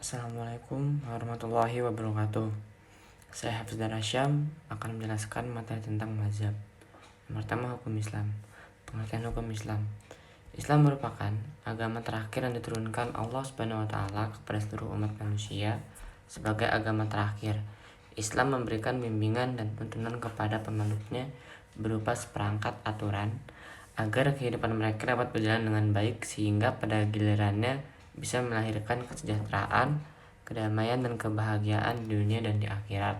Assalamualaikum warahmatullahi wabarakatuh. Saya Hafizan Hasyam akan menjelaskan materi tentang mazhab. Yang pertama, hukum Islam. Pengertian hukum Islam. Islam merupakan agama terakhir yang diturunkan Allah Subhanahu wa taala kepada seluruh umat manusia sebagai agama terakhir. Islam memberikan bimbingan dan tuntunan kepada pemeluknya berupa seperangkat aturan agar kehidupan mereka dapat berjalan dengan baik sehingga pada gilirannya bisa melahirkan kesejahteraan, kedamaian, dan kebahagiaan di dunia dan di akhirat.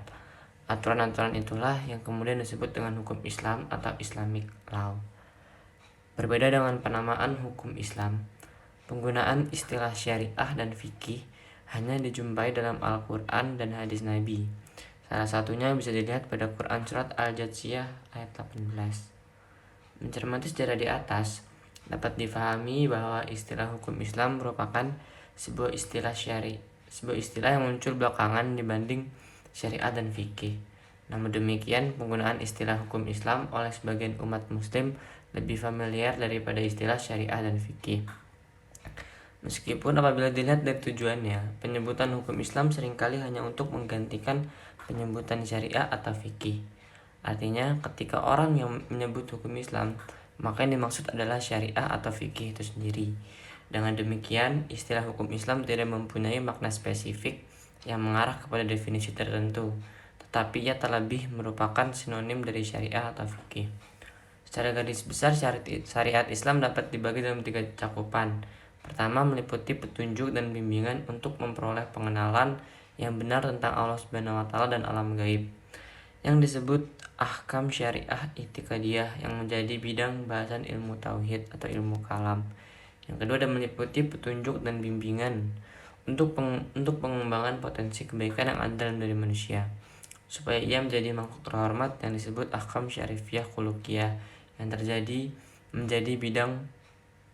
Aturan-aturan itulah yang kemudian disebut dengan hukum Islam atau Islamic Law. Berbeda dengan penamaan hukum Islam, penggunaan istilah syariah dan fikih hanya dijumpai dalam Al-Quran dan hadis Nabi. Salah satunya bisa dilihat pada Quran Surat Al-Jathiyah ayat 18. Mencermati sejarah di atas, dapat difahami bahwa istilah hukum Islam merupakan sebuah istilah yang muncul belakangan dibanding syariat dan fikih. Namun demikian, penggunaan istilah hukum Islam oleh sebagian umat muslim lebih familiar daripada istilah syariah dan fikih. Meskipun apabila dilihat dari tujuannya, penyebutan hukum Islam seringkali hanya untuk menggantikan penyebutan syariah atau fikih. Artinya, ketika orang yang menyebut hukum Islam, maka yang dimaksud adalah syariah atau fikih itu sendiri. Dengan demikian, istilah hukum Islam tidak mempunyai makna spesifik yang mengarah kepada definisi tertentu, tetapi ia terlebih merupakan sinonim dari syariah atau fikih. Secara garis besar, syariat Islam dapat dibagi dalam 3 cakupan. Pertama, meliputi petunjuk dan bimbingan untuk memperoleh pengenalan yang benar tentang Allah Subhanahu wa taala dan alam gaib, yang disebut ahkam syariah i'tiqadiyah, yang menjadi bidang bahasan ilmu tauhid atau ilmu kalam. Yang kedua, ada meliputi petunjuk dan bimbingan untuk pengembangan potensi kebaikan yang ada dalam diri manusia, supaya ia menjadi makhluk terhormat, yang disebut ahkam syarifiyah khuluqiyah, yang menjadi bidang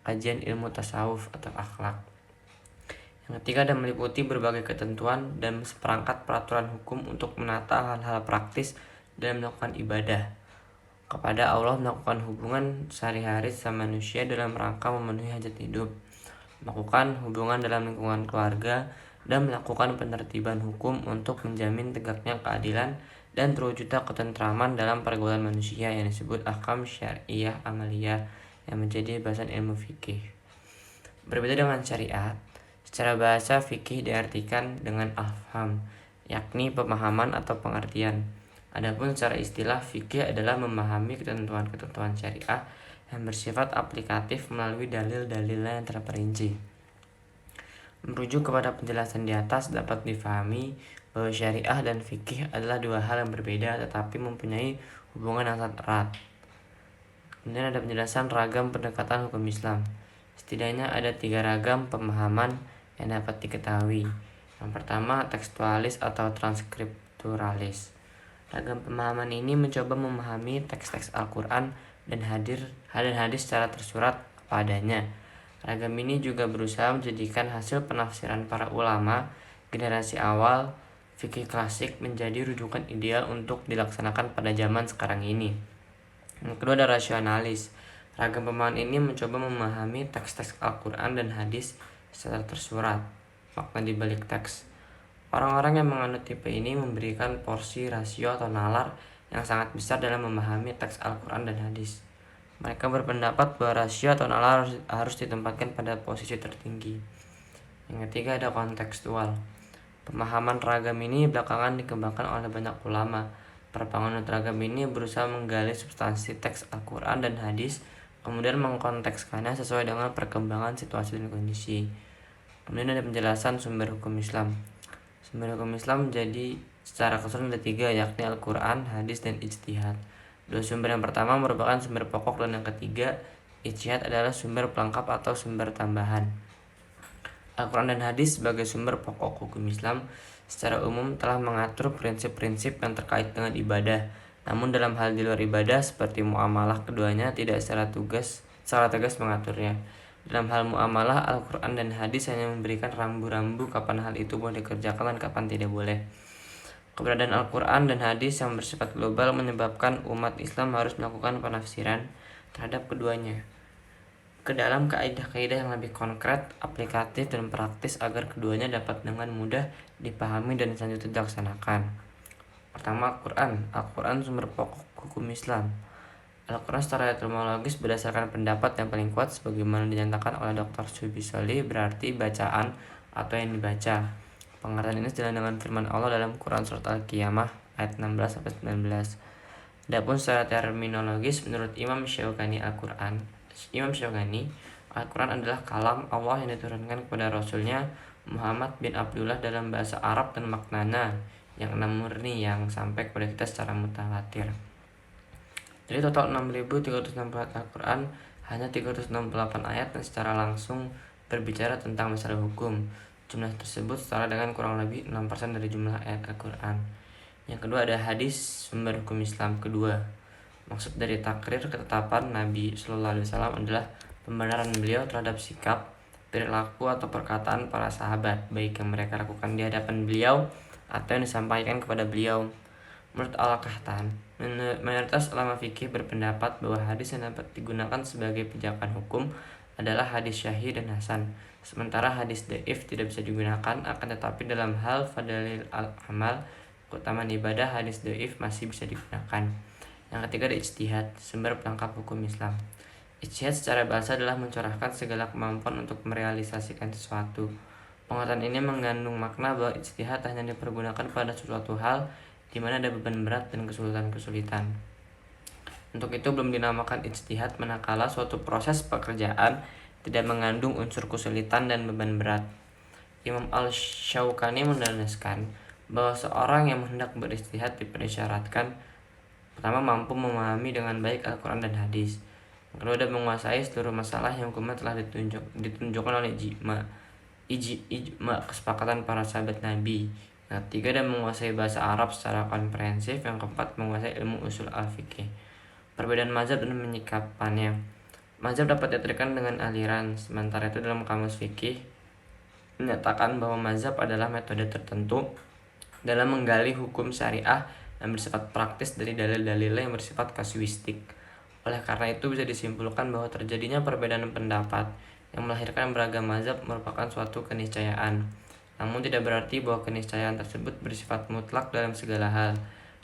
kajian ilmu tasawuf atau akhlak. Yang ketiga, ada meliputi berbagai ketentuan dan seperangkat peraturan hukum untuk menata hal-hal praktis dalam melakukan ibadah kepada Allah, melakukan hubungan sehari-hari sama manusia dalam rangka memenuhi hajat hidup, melakukan hubungan dalam lingkungan keluarga, dan melakukan penertiban hukum untuk menjamin tegaknya keadilan dan terwujudnya ketentraman dalam pergaulan manusia, yang disebut ahkam syariah amaliyah, yang menjadi bahasan ilmu fikih. Berbeda dengan syariat, secara bahasa fikih diartikan dengan afham, yakni pemahaman atau pengertian. Adapun secara istilah, fikih adalah memahami ketentuan-ketentuan syariah yang bersifat aplikatif melalui dalil-dalilnya yang terperinci. Merujuk kepada penjelasan di atas, dapat difahami bahwa syariah dan fikih adalah 2 hal yang berbeda tetapi mempunyai hubungan yang sangat erat. Kemudian ada penjelasan ragam pendekatan hukum Islam. Setidaknya ada 3 ragam pemahaman yang dapat diketahui. Yang pertama, tekstualis atau transkripturalis. Ragam pemahaman ini mencoba memahami teks-teks Al-Quran dan hadis secara tersurat padanya. Ragam ini juga berusaha menjadikan hasil penafsiran para ulama generasi awal fikih klasik menjadi rujukan ideal untuk dilaksanakan pada zaman sekarang ini. Yang kedua, ada rasionalis. Ragam pemahaman ini mencoba memahami teks-teks Al-Quran dan hadis secara tersurat, makna di balik teks. Orang-orang yang menganut tipe ini memberikan porsi rasio atau nalar yang sangat besar dalam memahami teks Al-Quran dan hadis. Mereka berpendapat bahwa rasio atau nalar harus ditempatkan pada posisi tertinggi. Yang ketiga, ada kontekstual. Pemahaman ragam ini belakangan dikembangkan oleh banyak ulama. Para penganut ragam ini berusaha menggali substansi teks Al-Quran dan hadis, kemudian mengkontekskannya sesuai dengan perkembangan situasi dan kondisi. Kemudian ada penjelasan sumber hukum Islam. Sumber hukum Islam menjadi secara keseluruhan ada 3, yakni Al-Quran, hadis, dan ijtihad. 2 sumber yang pertama merupakan sumber pokok, dan yang ketiga, ijtihad, adalah sumber pelengkap atau sumber tambahan. Al-Quran dan hadis sebagai sumber pokok hukum Islam secara umum telah mengatur prinsip-prinsip yang terkait dengan ibadah. Namun dalam hal di luar ibadah seperti muamalah, keduanya tidak secara tegas mengaturnya. Dalam hal muamalah, Al-Quran dan hadis hanya memberikan rambu-rambu kapan hal itu boleh dikerjakan dan kapan tidak boleh. Keberadaan Al-Quran dan hadis yang bersifat global menyebabkan umat Islam harus melakukan penafsiran terhadap keduanya. ke dalam kaidah-kaidah yang lebih konkret, aplikatif, dan praktis agar keduanya dapat dengan mudah dipahami dan selanjutnya dilaksanakan. Pertama, Al-Quran. Al-Quran sumber pokok hukum Islam. Al-Quran secara etimologis berdasarkan pendapat yang paling kuat sebagaimana dinyatakan oleh Dr. Subisoli berarti bacaan atau yang dibaca. Pengertian ini sejalan dengan firman Allah dalam Quran surat Al-Qiyamah ayat 16-19. Adapun secara terminologis menurut Imam Syaukani Al-Quran adalah kalam Allah yang diturunkan kepada Rasulnya Muhammad bin Abdullah dalam bahasa Arab dan maknanya yang murni yang sampai kepada kita secara mutawatir. Dari total 6.364 Al-Quran, hanya 368 ayat yang secara langsung berbicara tentang masalah hukum. Jumlah tersebut setara dengan kurang lebih 6% dari jumlah ayat Al-Quran. Yang kedua ada hadis sumber hukum Islam kedua. Maksud dari takrir ketetapan Nabi Sallallahu Alaihi Wasallam adalah pembenaran beliau terhadap sikap, perilaku atau perkataan para sahabat, baik yang mereka lakukan di hadapan beliau atau yang disampaikan kepada beliau. Menurut Al-Kahtan, mayoritas ulama fikih berpendapat bahwa hadis yang dapat digunakan sebagai pijakan hukum adalah hadis syahih dan hasan. Sementara hadis dhaif tidak bisa digunakan, akan tetapi dalam hal fadlil al-amal, keutamaan ibadah, hadis dhaif masih bisa digunakan. Yang ketiga ada ijtihad, sumber pelengkap hukum Islam. Ijtihad secara bahasa adalah mencurahkan segala kemampuan untuk merealisasikan sesuatu. Pengertian ini mengandung makna bahwa ijtihad hanya dipergunakan pada suatu hal di mana ada beban berat dan kesulitan-kesulitan. Untuk itu belum dinamakan ijtihad manakala suatu proses pekerjaan tidak mengandung unsur kesulitan dan beban berat. Imam Al-Syaukani menegaskan bahwa seorang yang hendak berijtihad dipersyaratkan pertama mampu memahami dengan baik Al-Quran dan hadis. Yang kedua ada menguasai seluruh masalah yang hukumnya telah ditunjukkan oleh ijma kesepakatan para sahabat Nabi. Yang ketiga ada menguasai bahasa Arab secara komprehensif. Yang keempat menguasai ilmu usul al-fiqih. Perbedaan mazhab dan menyikapannya. Mazhab dapat diartikan dengan aliran, sementara itu dalam kamus fikih menyatakan bahwa mazhab adalah metode tertentu dalam menggali hukum syariah yang bersifat praktis dari dalil-dalil yang bersifat kasuistik. Oleh karena itu bisa disimpulkan bahwa terjadinya perbedaan pendapat yang melahirkan beragam mazhab merupakan suatu keniscayaan. Namun tidak berarti bahwa keniscayaan tersebut bersifat mutlak dalam segala hal.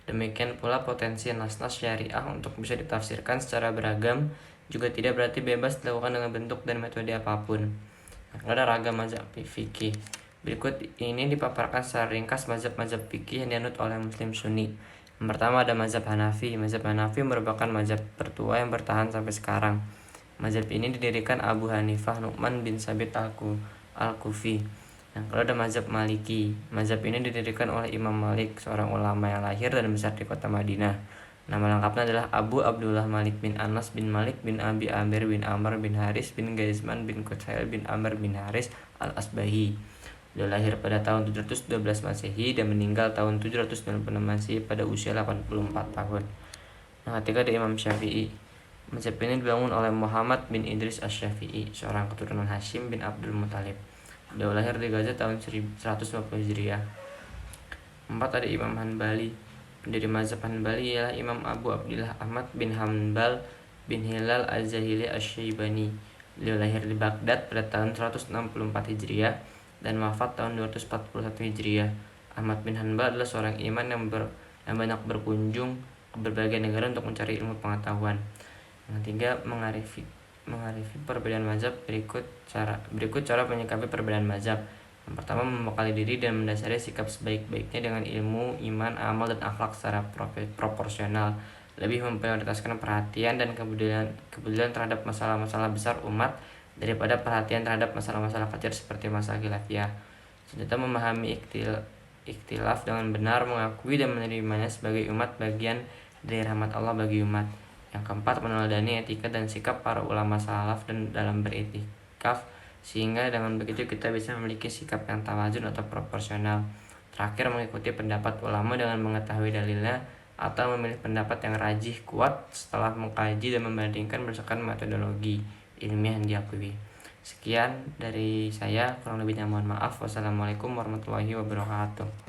Demikian pula potensi nas-nas syariah untuk bisa ditafsirkan secara beragam juga tidak berarti bebas dilakukan dengan bentuk dan metode apapun. Ada ragam mazhab fikih. Berikut ini dipaparkan secara ringkas mazhab-mazhab fikih yang dianut oleh Muslim Sunni. Yang pertama ada mazhab Hanafi. Mazhab Hanafi merupakan mazhab tertua yang bertahan sampai sekarang. Mazhab ini didirikan Abu Hanifah Nu'man bin Sabit al-Kufi. Yang kedua ada mazhab Maliki. Mazhab ini didirikan oleh Imam Malik, seorang ulama yang lahir dan besar di kota Madinah. Nama lengkapnya adalah Abu Abdullah Malik bin Anas bin Malik bin Abi Amir bin Amr bin Haris bin Gaizman bin Quthail bin Amr bin Haris al-Asbahi. Beliau lahir pada tahun 712 Masehi dan meninggal tahun 796 Masehi pada usia 84 tahun. Yang ketiga ada Imam Syafi'i. Mazhab ini dibangun oleh Muhammad bin Idris Asy-Syafi'i, seorang keturunan Hashim bin Abdul Muthalib. Beliau lahir di Gaza tahun 150 Hijriah. 4 ada Imam Hanbali. Pendiri mazhab Hanbali ialah Imam Abu Abdillah Ahmad bin Hanbal bin Hilal Az-Zahili Asy-Syaibani. Beliau lahir di Baghdad pada tahun 164 Hijriah dan wafat tahun 241 Hijriah. Ahmad bin Hanbal adalah seorang imam yang banyak berkunjung ke berbagai negara untuk mencari ilmu pengetahuan. Yang ketiga mengarifi perbedaan mazhab. Berikut cara menyikapi perbedaan mazhab. Yang pertama, membekali diri dan mendasari sikap sebaik-baiknya dengan ilmu, iman, amal, dan akhlak secara proporsional. Lebih memprioritaskan perhatian dan kepedulian terhadap masalah-masalah besar umat daripada perhatian terhadap masalah-masalah kecil seperti masalah khilafiyah. Selanjutnya memahami ikhtilaf dengan benar, mengakui dan menerimanya sebagai umat bagian dari rahmat Allah bagi umat. Yang keempat, meneladani etika dan sikap para ulama salaf dan dalam beriktikaf, sehingga dengan begitu kita bisa memiliki sikap yang tawazun atau proporsional. Terakhir, mengikuti pendapat ulama dengan mengetahui dalilnya atau memilih pendapat yang rajih kuat setelah mengkaji dan membandingkan berdasarkan metodologi ilmiah yang diakui. Sekian dari saya, kurang lebihnya mohon maaf. Wassalamualaikum warahmatullahi wabarakatuh.